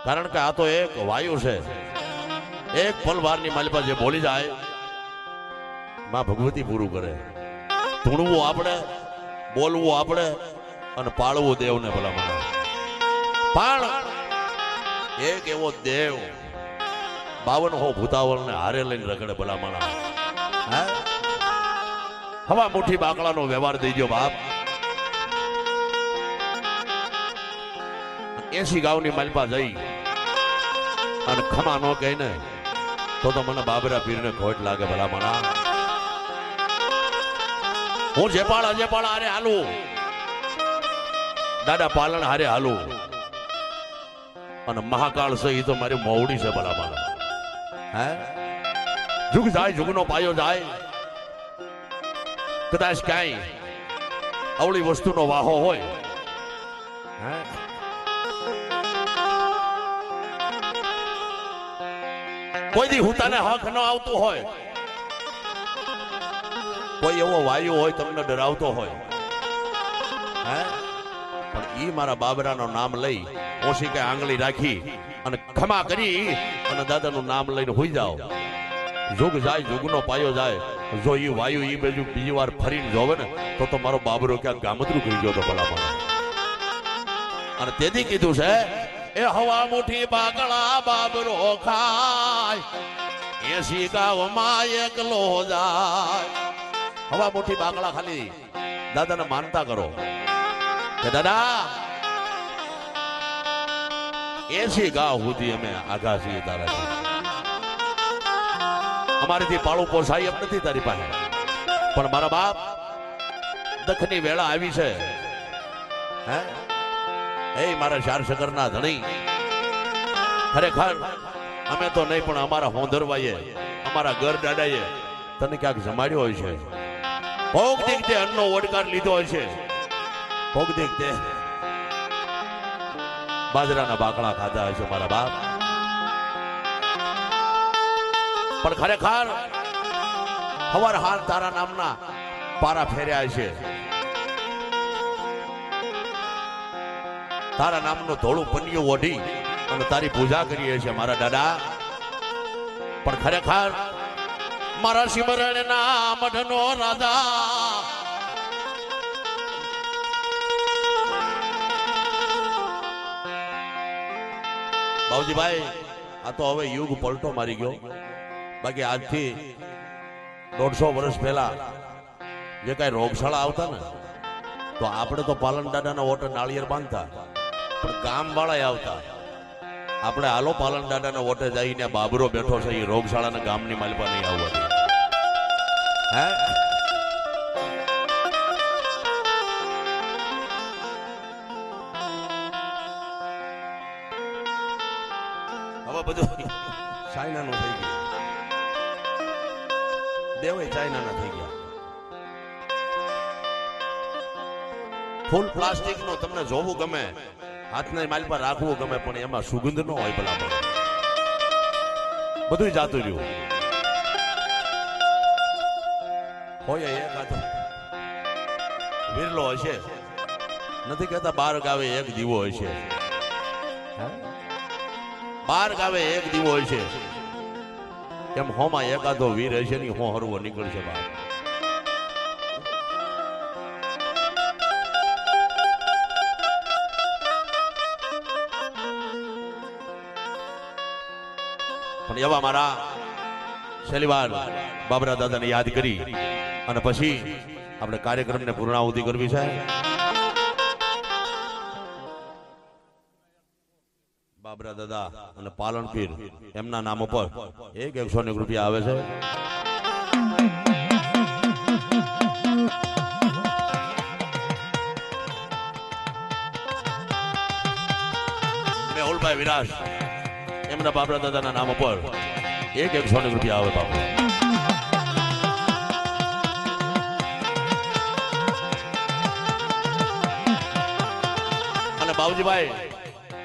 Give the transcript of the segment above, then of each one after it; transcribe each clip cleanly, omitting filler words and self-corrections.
કારણ કે આ તો એક વાયુ છે, એક પલવારની માલિપા જે બોલી જાય માં ભગવતી પૂરું કરે. ધૂણવું આપણે, બોલવું આપણે અને પાળવું દેવને ભલામણ. પણ એક એવો દેવ 52 ભૂતાવળ ને હારે લઈને રગડે ભલામણ. હવા મુઠ્ઠી બાકડાનો વ્યવહાર થઈ ગયો બાપ. 80 ગાઉની માલપા જઈ અને ખમા નો કહે ને તો મને બાબરા પીરને ખોટ લાગે ભલામણા. હું જેપાળ હારે હાલું, દાદા પાલણ હારે હાલું, અને મહાકાળ છે એ તો મારી મોવડી છે ભલામણા. હે જુગ જાય, જુગનો પાયો જાય. કદાચ ક્યાંય અવળી વસ્તુનો વાહો હોય, હે કોઈ દી હુતાને હક ન આવતું હોય, કોઈ એવો વાયુ હોય તમને ડરાવતો હોય, હે પણ ઈ મારા બાબરાનું નામ લઈ ઓછી કે આંગળી રાખી અને ખમા કરી અને દાદાનું નામ લઈને હોઈ જાઓ. જુગ જાય, જુગનો પાયો જાય. જો ઈ વાયુ ઈ બાજુ બીજી વાર ફરીને જોવે ને તો મારો બાબરો ક્યાંક ગામતરું કરી ગયો તો ભલામણ. અને તેથી કીધું છે એ હવા મુઠી બાકડા બાબરો ખાય, 80 ગામમાં એકલો જાય. હવા મુઠી બાકડા ખાલી દાદાને માનતા કરો કે દાદા 80 ગાવ સુધી અમે આઘા છીએ તારાથી. અમારીથી પાળું પોસાય એમ નથી તારી પાસે, પણ મારા બાપ દખની વેળા આવી છે. હે એ મારા ચાર શકરના ધણી, ખરેખર અમે તો નહીં પણ અમારા હોંધરવાઈએ, અમારા ઘર દાદાએ તને ક્યાંક જમાડ્યો હોય છે. ભોગ દીકતે અન્નનો ઓડકાર લીધો હોય છે, ભોગ દીકતે બાજરાના બાકડા ખાધા હોય છે મારા બાપ. પણ ખરેખર હવાર હાલ તારા નામના પારા ફેર્યા છે, તારા નામનું ધોળું પન્યું ઓઢી અને તારી પૂજા કરીએ છીએ મારા દાદા. પણ ખરેખર મારા સિમરણના મઢનો રાજા બાઉજીભાઈ, આ તો હવે યુગ પલટો મારી ગયો. બાકી આજથી 150 વર્ષ પહેલા જે કઈ રોગશાળા આવતા ને તો આપણે તો પાલન દાદાના ઓટે નાળિયેર બાંધતા, પણ ગામ વાળા આવતા. આપણે હાલો પાલન દાદાના ઓટે જઈને બાબરો બેઠો છે એ રોગશાળાના ગામની માલિપા નહીં આવવા. હે હવે બધું ચાઇનાનું થઈ ગયું, દેવે ચાઇનાના થઈ ગયા. ફૂલ પ્લાસ્ટિક નો તમને જોવું ગમે, હાથને માલ પર રાખવું ગમે, પણ એમાં સુગંધ ન હોય ભલા. બધું જાતું રહ્યું હોય. એકાદો વિરલો હશે, નથી કહેતા 12 ગાવે એક દીવો હશે. 12 ગાવે એક દીવો હશે, એમ હોમાં એકાદો વીર હશે ની હો હરવો નીકળશે બાપ. પણ એવા મારા શેલીવાર બાબરા દાદાને યાદ કરી અને પછી આપણે કાર્યક્રમને પૂર્ણાહુતિ કરવી છે. બાબરા દાદા અને પાલનપીર એમના નામ ઉપર 101 રૂપિયા આવે છે. મેહુલભાઈ વિરાજ એમના બાબરા દાદાના નામ ઉપર 101 રૂપિયા આવે બાપુ. અને બાબુજીભાઈ,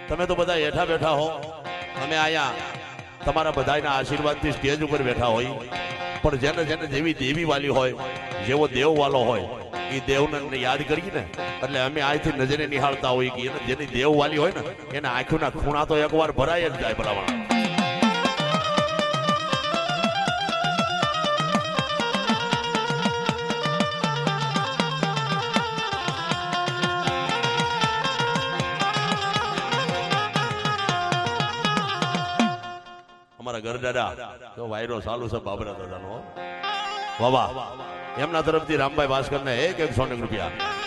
તમે તો બધા હેઠા બેઠા હો, અમે આયા તમારા બધાના આશીર્વાદથી સ્ટેજ ઉપર બેઠા હોય, પણ જેને જેને જેવી દેવી વાલી હોય, જેવો દેવ વાલો હોય એ દેવને યાદ કરીએ ને એટલે અમે આજથી નજરે નિહાળતા હોઈએ કે એને જેની દેવ વાલી હોય ને એના આંખોના ખૂણા તો એકવાર ભરાય જ જાય ભલામણ. અમારા ઘર દાદા તો વાયરો ચાલુ છે બાબરા દાદાનો. વાહ વાહ. એમના તરફથી રામભાઈ ભાસ્કર ને 100 રૂપિયા.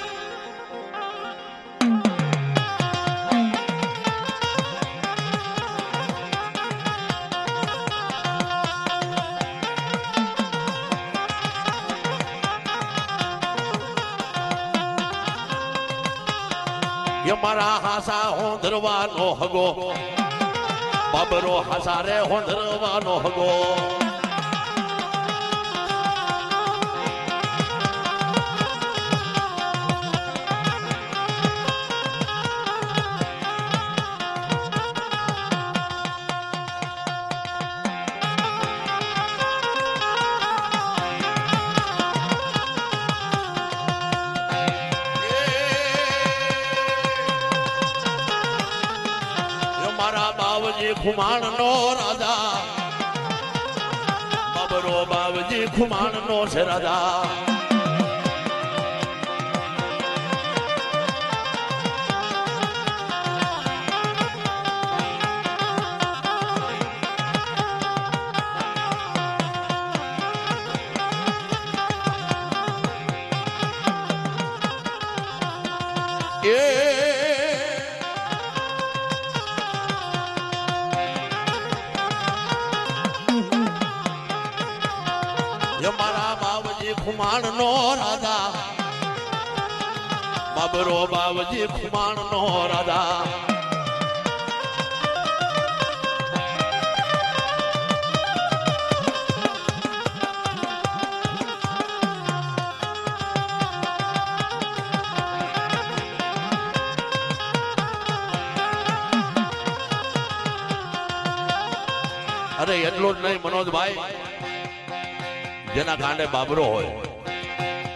મારા હાસા હોંધરવાનો હગો બાબરો હાસારે હોંધરવાનો હગો. ખુમાણ નો રાજા બાબરો બાવજી ખુમાણ નો છે રાજા. મારા બાવજી ખુમાણ નો રાજા બાબરો બાવજી ખુમાણ નો રાજા. અરે એટલું જ નહીં મનોજભાઈ, જેના કાંડે બાબરો હોય,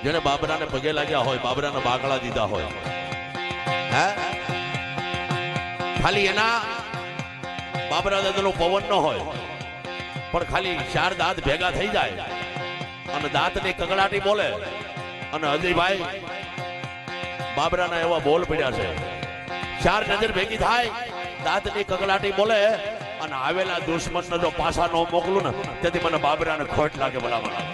જેને બાબરાને પગે લાગ્યા હોય, બાબરાના બાકડા દીધા હોય, હે ખાલી એના બાબરા દાદાનો પવન ન હોય પણ ખાલી 4 દાંત ભેગા થઈ જાય અને દાંતની કગડાટી બોલે અને અજયભાઈ બાબરાના એવા બોલ પડ્યા છે. 4 નજર ભેગી થાય, દાંતની કગડાટી બોલે અને આવેલા દુશ્મનને જો પાછા ન મોકલું ને તેથી મને બાબરાને ખોટ લાગે બોલાવા.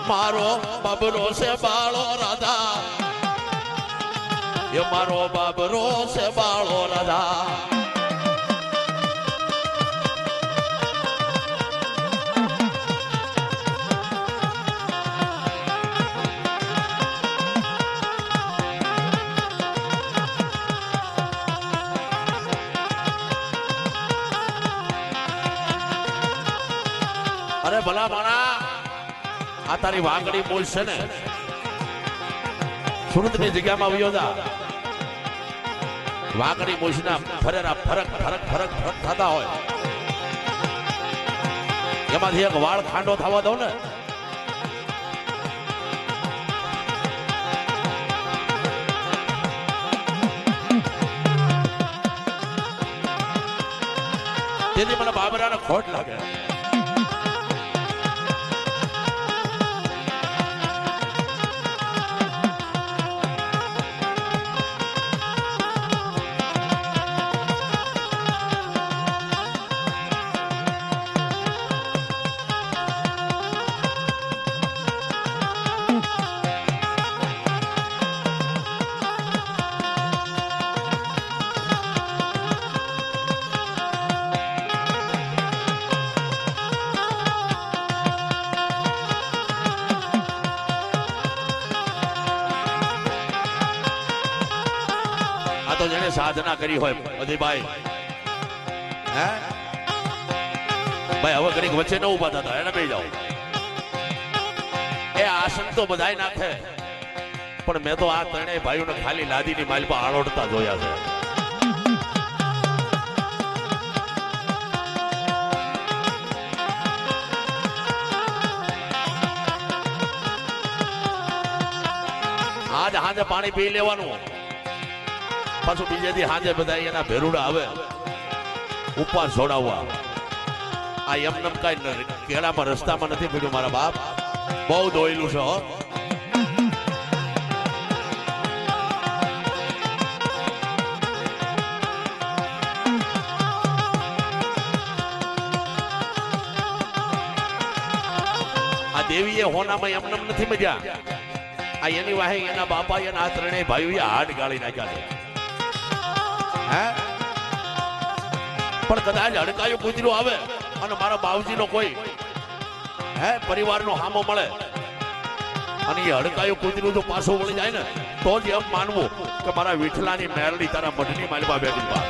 મારો બાબરો છે બાળો રાધા, એ મારો બાબરો છે બાળો રાધા. અરે ભલા માણા, આ તારી વાંગડી બોલ છે ને સુરતની જગ્યામાં આવ્યો હતા. વાંગડી મૂછના ફરેરા ફરક થતા હોય એમાંથી એક વાળ ખાંડો થવા દઉં ને તેથી મને બાબરાને ખોટ લાગે. તો જેને સાધના કરી હોય અજયભાઈ, હે ભાઈ હવે ઘડીક વચ્ચે ન ઉભા થતા એને બેસી જાઓ. એ આસન તો બધાય નાખે, પણ મેં તો આ ત્રણેય ભાઈઓને ખાલી લાદીની માલપા આળોડતા જોયા છે. આજ હાજે પાણી પી લેવાનું, પાછું બીજેથી હાજે બધા એના ભેરુડા આવે ઉપવાસ છોડાવવા. આ એમનેમ કઈ કેળામાં રસ્તામાં નથી પડ્યું મારા બાપ, બહુ દોયલું છે. આ દેવીએ હોનામાં એમનેમ નથી મજા. આ એની વાહે એના બાપા એના આ ત્રણેય ભાઈઓએ હાડ ગાળી નાખ્યા છે. હે પણ કદાચ હડકાયું કૂતરું આવે અને મારા બાવજીનો કોઈ હે પરિવારનો હામો મળે અને એ હડકાયું કૂતરું તો પાછું વળી જાય ને તો જ એમ માનવું કે મારા વિઠલાની મેરડી તારા મઢની માલમાં બેઠી બા.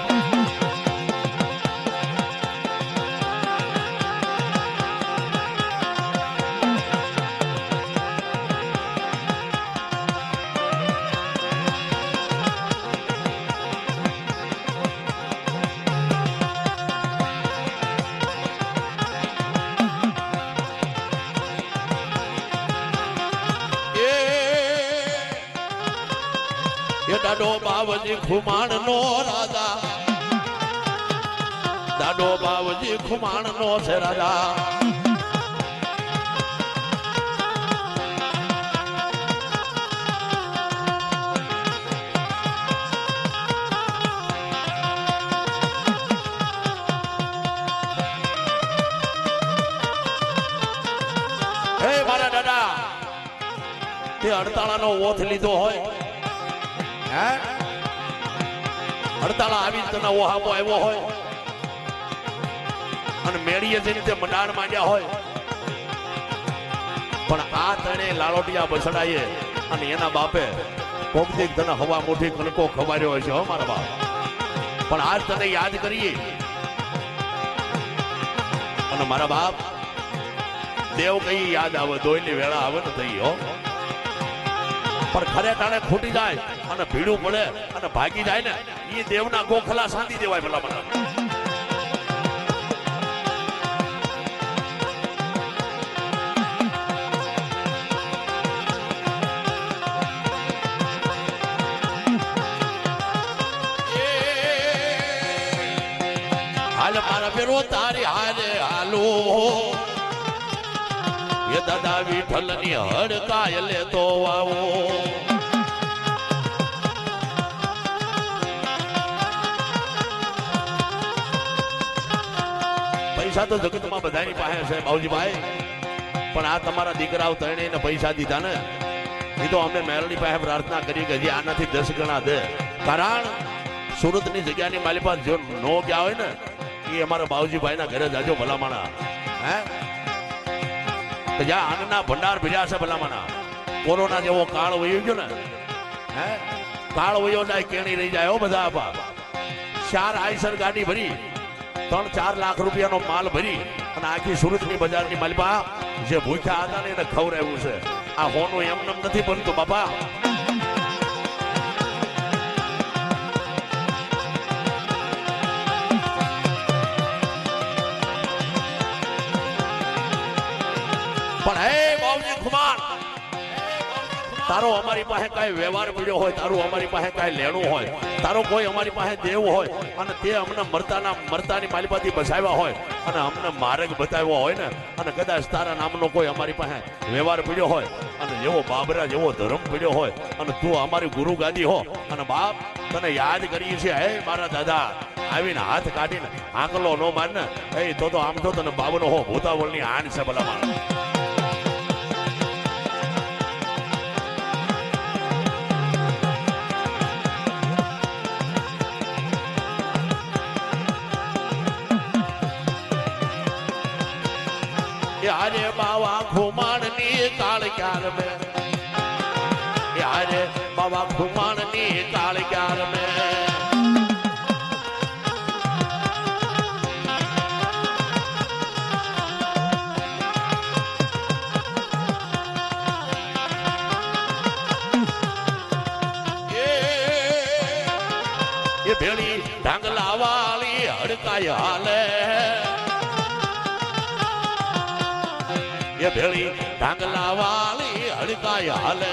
દાડો બાવજી ખુમાણ નો રાજા, દાડો બાવજી ખુમાણ નો છે રાજા. હે મારા દાદા, તે 48 નો ઓથ લીધો હોય, હડતાળા આવી તને ઓહામો આવ્યો હોય અને મેળીએ જઈને તે મંડાણ માંડ્યા હોય, પણ આ તણે લાલોટિયા બસડાએ અને એના બાપે કોકદીક તને હવા મોટી કણકો ખવાર્યો હોય છે. હો મારા બાપ, પણ આજ તને યાદ કરીએ અને મારા બાપ દેવ કઈ યાદ આવે, દોયની વેળા આવે ને થઈ. હો પણ ખરે ટાણે ખૂટી જાય અને ભીડું પડે અને ભાગી જાય ને એ દેવના ગોખલા સાંધી દેવાય. ભલા ભલા હાલ મારા બેરો તારી હારે હાલો, એ દાદા વિઠ્ઠલ ની હડકાય લે તો આવો. પૈસા તો જગતમાં બધાની પાસે છે બાઉજીભાઈ, પણ આ તમારા દીકરાઓ ત્રણેયને પૈસા દીધા ને એ તો અમે મેરડી પાસે પ્રાર્થના કરી કે જે આનાથી 10 ગણા દે. કારણ સુરતની જગ્યાની મારી પાસે જો નો ગયા હોય ને એ અમારા બાઉજીભાઈ ના ઘરે જાજો ભલામણા. હે જ્યાં અન્નના ભંડાર ભર્યા છે ભલામણા. કોરોના જેવો કાળ વયો ગયો ને, હે કાળ વયો જાય કેણી રહી જાય. હો બધા આપા 4 આઈસર ગાડી ભરી 3-4 લાખ રૂપિયાનો માલ ભરી અને આખી સુરતની બજારની માલપા જે ભૂખ્યા હતા ને એને ખવડાવ્યું છે. આ હોનું એમને નથી બનતું બાપા. પણ હે બાવજી ખુમાણ, તારો અમારી પાસે કઈ વ્યવહાર પડ્યો હોય, તારું અમારી પાસે કઈ લેણું હોય, તારો કોઈ અમારી પાસે દેવ હોય અને તે અમને મરતાની માલિપાથી બસાવ્યા હોય અને અમને માર્ગ બતાવ્યો હોય ને અને કદાચ તારા નામનો કોઈ અમારી પાસે વ્યવહાર પડ્યો હોય અને જેવો બાબરા જેવો ધર્મ પડ્યો હોય અને તું અમારી ગુરુ ગાદી હો અને બાપ તને યાદ કરીએ છીએ. હે મારા દાદા આવીને હાથ કાઢીને આંકલો નો માર ને એ તો આમ તો તને બાબનો હો ભૂતાવળની આણ છે ભલામાં. યારે બાવા ખુમાણ ની કાળ ક્યાર મે, યારે બાવા ખુમાણ ની કાળ ક્યાર મે. એ ભેળી ઢાંગલા વાળી હડકાય હાલે એ ભેળી ઢાંગલા વાળી હડકાય હાલે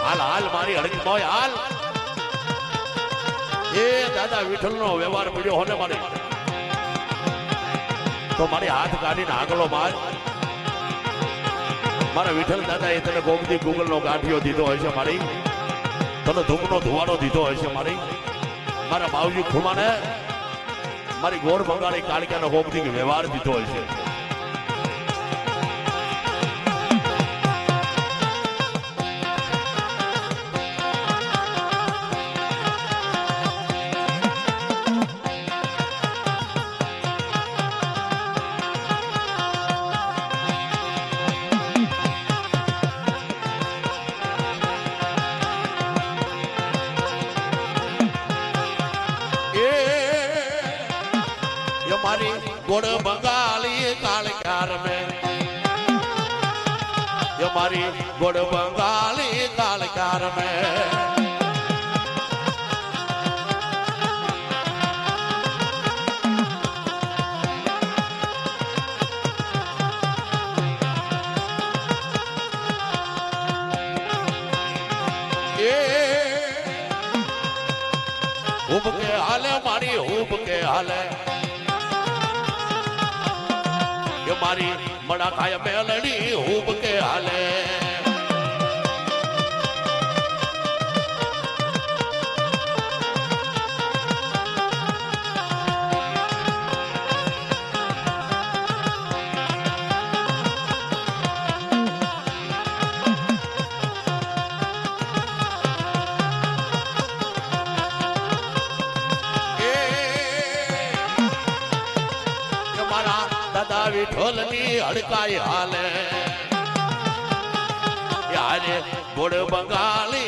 હાલ હાલ મારી હડકી મોય હાલ એ દાદા વિઠ્ઠલ નો વ્યવહાર પડ્યો હોને મારે તો મારી હાથ કાઢીને આગલો માર મારા વિઠ્ઠલ દાદા એ તને ગોમતી ગુગલ નો ગાંઠિયો દીધો હોય છે મારી તને ધૂપનો ધુવાડો દીધો હોય છે મારી મારા બાવજી ખુમાને મારી ગોળ બંગાળી કાળિકાનો ગોમતી વ્યવહાર દીધો હોય છે मारी गोड़ बंगाली कालकार में ये मारी गोड़ बंगाली कालकार में ऊब के हाले मारी ऊब के हाले मारी बड़ा काय मेलड़ी ऊब के हाले दादा विठोलनी हड़काई हाले यारे गोड़ बंगाली